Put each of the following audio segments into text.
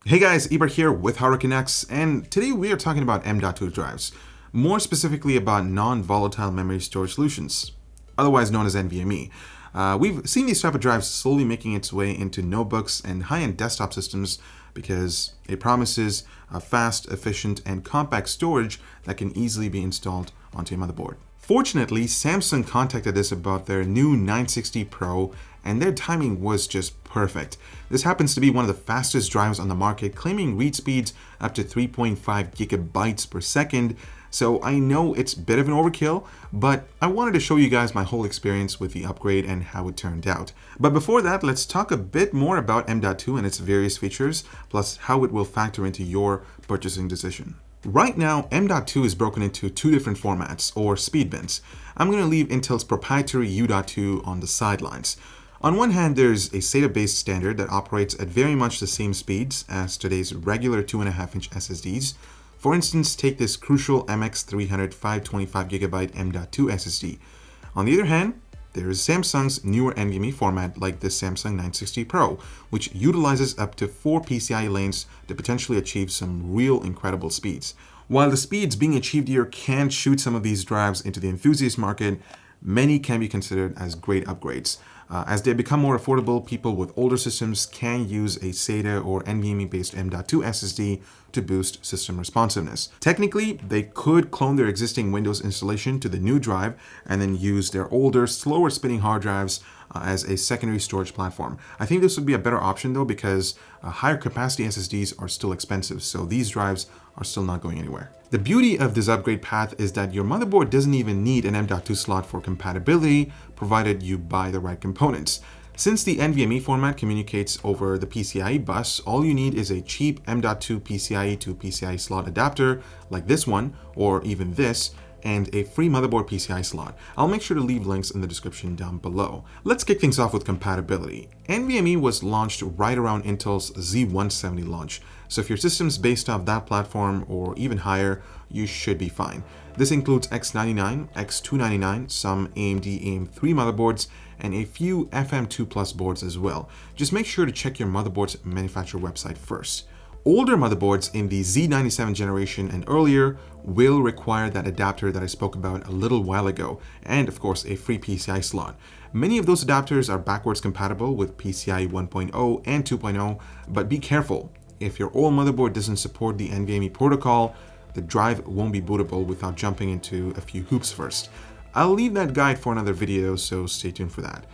Hey guys, Eber here with Canucks, and today we are talking about M.2 drives, more specifically about non-volatile memory storage solutions, otherwise known as NVMe. We've seen these type of drives slowly making its way into notebooks and high-end desktop systems because it promises a fast, efficient, and compact storage that can easily be installed onto your motherboard. Fortunately, Samsung contacted us about their new 960 Pro, and their timing was just perfect. This happens to be one of the fastest drives on the market, claiming read speeds up to 3.5 gigabytes per second. So I know it's a bit of an overkill, but I wanted to show you guys my whole experience with the upgrade and how it turned out. But before that, let's talk a bit more about M.2 and its various features, plus how it will factor into your purchasing decision. Right now, M.2 is broken into two different formats, or speed bins. I'm going to leave Intel's proprietary U.2 on the sidelines. On one hand, there's a SATA-based standard that operates at very much the same speeds as today's regular 2.5-inch SSDs. For instance, take this crucial MX300 525GB M.2 SSD. On the other hand, there is Samsung's newer NVMe format like the Samsung 960 Pro, which utilizes up to 4 PCIe lanes to potentially achieve some real incredible speeds. While the speeds being achieved here can shoot some of these drives into the enthusiast market, many can be considered as great upgrades. As they become more affordable, people with older systems can use a SATA or NVMe-based M.2 SSD to boost system responsiveness. Technically, they could clone their existing Windows installation to the new drive and then use their older, slower spinning hard drives as a secondary storage platform. I think this would be a better option though, because higher capacity SSDs are still expensive, so these drives are still not going anywhere. The beauty of this upgrade path is that your motherboard doesn't even need an M.2 slot for compatibility, provided you buy the right components. Since the NVMe format communicates over the PCIe bus, all you need is a cheap M.2 PCIe to PCIe slot adapter like this one, or even this, and a free motherboard PCI slot. I'll make sure to leave links in the description down below. Let's kick things off with compatibility. NVMe was launched right around Intel's Z170 launch, so if your system's based off that platform or even higher, you should be fine. This includes X99, X299, some AMD AM3 motherboards, and a few FM2 Plus boards as well. Just make sure to check your motherboard's manufacturer website first. Older motherboards in the Z97 generation and earlier will require that adapter that I spoke about a little while ago, and of course a free PCI slot. Many of those adapters are backwards compatible with PCIe 1.0 and 2.0, but be careful. If your old motherboard doesn't support the NVMe protocol, the drive won't be bootable without jumping into a few hoops first. I'll leave that guide for another video, so stay tuned for that.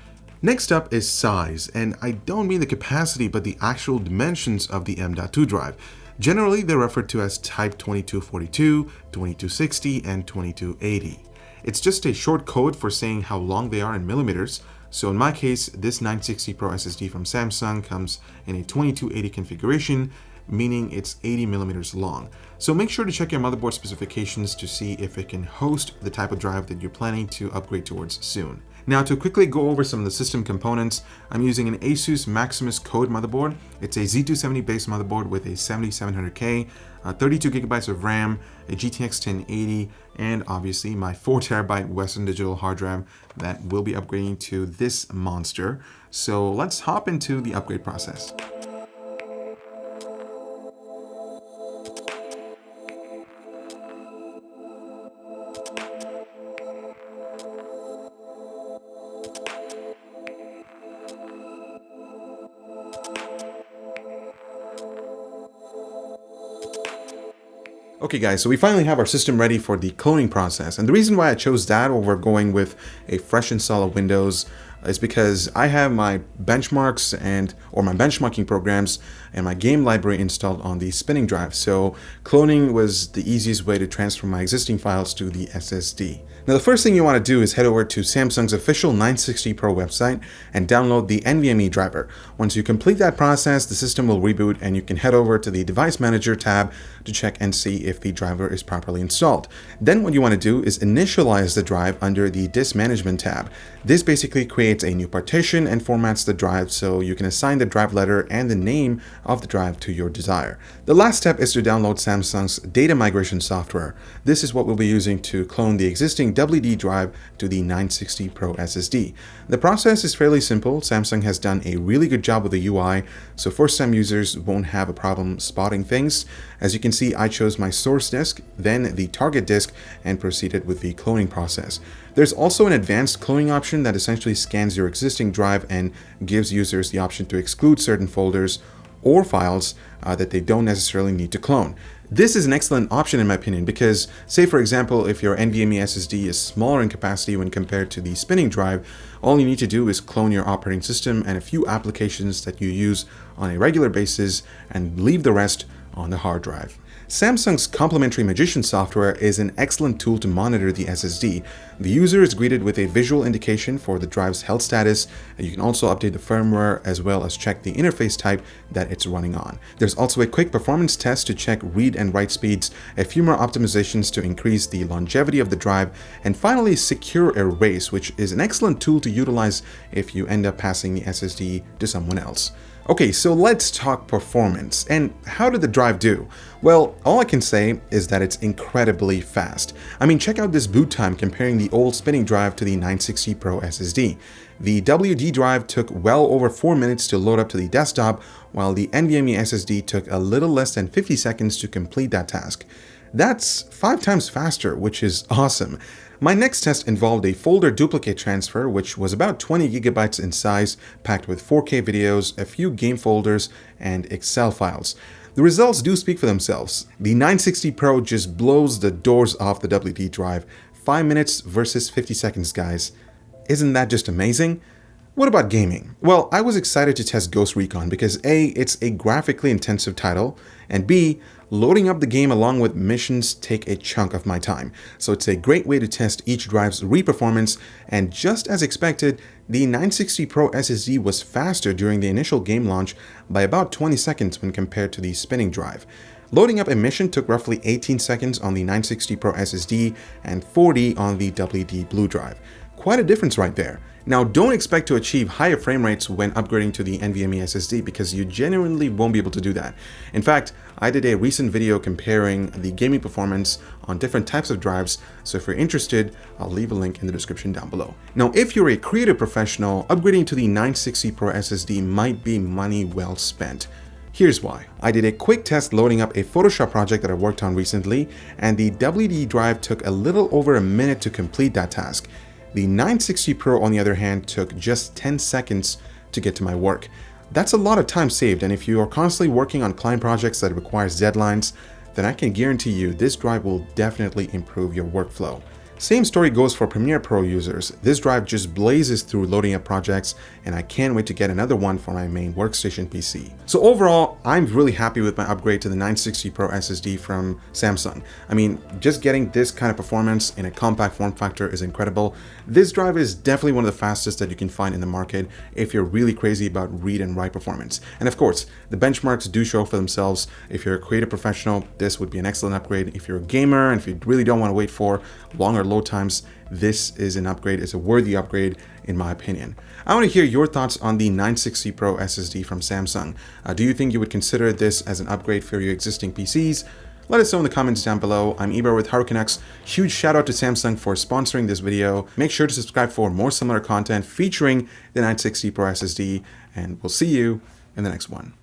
Next up is size, and I don't mean the capacity but the actual dimensions of the M.2 drive. Generally, they're referred to as Type 2242, 2260, and 2280. It's just a short code for saying how long they are in millimeters. So in my case, this 960 Pro SSD from Samsung comes in a 2280 configuration, meaning it's 80 millimeters long. So make sure to check your motherboard specifications to see if it can host the type of drive that you're planning to upgrade towards soon. Now, to quickly go over some of the system components, I'm using an Asus Maximus Code motherboard. It's a Z270 based motherboard with a 7700K, 32 gigabytes of RAM, a GTX 1080, and obviously my 4TB Western Digital hard drive that will be upgrading to this monster. So let's hop into the upgrade process. Okay guys, so we finally have our system ready for the cloning process, and the reason why I chose that over going with a fresh install of Windows is because I have my benchmarks or my benchmarking programs and my game library installed on the spinning drive, so cloning was the easiest way to transfer my existing files to the SSD. Now the first thing you want to do is head over to Samsung's official 960 Pro website and download the NVMe driver. Once you complete that process, the system will reboot and you can head over to the Device Manager tab to check and see if the driver is properly installed. Then what you want to do is initialize the drive under the Disk Management tab. This basically creates a new partition and formats the drive so you can assign the drive letter and the name of the drive to your desire. The last step is to download Samsung's data migration software. This is what we'll be using to clone the existing WD drive to the 960 Pro SSD. The process is fairly simple. Samsung has done a really good job with the UI, so first-time users won't have a problem spotting things. As you can see, I chose my source disk, then the target disk, and proceeded with the cloning process. There's also an advanced cloning option that essentially scans your existing drive and gives users the option to exclude certain folders or files that they don't necessarily need to clone. This is an excellent option in my opinion because, say for example, if your NVMe SSD is smaller in capacity when compared to the spinning drive, all you need to do is clone your operating system and a few applications that you use on a regular basis and leave the rest on the hard drive. Samsung's complementary Magician software is an excellent tool to monitor the SSD. The user is greeted with a visual indication for the drive's health status. You can also update the firmware as well as check the interface type that it's running on. There's also a quick performance test to check read and write speeds, a few more optimizations to increase the longevity of the drive, and finally secure erase, which is an excellent tool to utilize if you end up passing the SSD to someone else. Okay, so let's talk performance. And how did the drive do? Well, all I can say is that it's incredibly fast. I mean, check out this boot time comparing the old spinning drive to the 960 Pro SSD. The WD drive took well over 4 minutes to load up to the desktop, while the NVMe SSD took a little less than 50 seconds to complete that task. That's 5 times faster, which is awesome. My next test involved a folder duplicate transfer, which was about 20 gigabytes in size, packed with 4K videos, a few game folders, and Excel files. The results do speak for themselves. The 960 Pro just blows the doors off the WD drive. 5 minutes versus 50 seconds, guys. Isn't that just amazing? What about gaming? Well, I was excited to test Ghost Recon because A, it's a graphically intensive title, and B, loading up the game along with missions take a chunk of my time. So it's a great way to test each drive's read performance, and just as expected, the 960 Pro SSD was faster during the initial game launch by about 20 seconds when compared to the spinning drive. Loading up a mission took roughly 18 seconds on the 960 Pro SSD and 40 on the WD Blue drive. Quite a difference right there. Now, don't expect to achieve higher frame rates when upgrading to the NVMe SSD because you genuinely won't be able to do that. In fact, I did a recent video comparing the gaming performance on different types of drives, so if you're interested, I'll leave a link in the description down below. Now, if you're a creative professional, upgrading to the 960 Pro SSD might be money well spent. Here's why. I did a quick test loading up a Photoshop project that I worked on recently, and the WD drive took a little over a minute to complete that task. The 960 Pro, on the other hand, took just 10 seconds to get to my work. That's a lot of time saved, and if you are constantly working on client projects that requires deadlines, then I can guarantee you this drive will definitely improve your workflow. Same story goes for Premiere Pro users. This drive just blazes through loading up projects, and I can't wait to get another one for my main workstation PC. So overall, I'm really happy with my upgrade to the 960 Pro SSD from Samsung. I mean, just getting this kind of performance in a compact form factor is incredible. This drive is definitely one of the fastest that you can find in the market if you're really crazy about read and write performance. And of course, the benchmarks do show for themselves. If you're a creative professional, this would be an excellent upgrade. If you're a gamer and if you really don't want to wait for longer load times, this is an upgrade. It's a worthy upgrade in my opinion. I want to hear your thoughts on the 960 Pro SSD from Samsung. Do you think you would consider this as an upgrade for your existing PCs? Let us know in the comments down below. I'm Iber with Canucks. Huge shout out to Samsung for sponsoring this video. Make sure to subscribe for more similar content featuring the 960 Pro SSD, and we'll see you in the next one.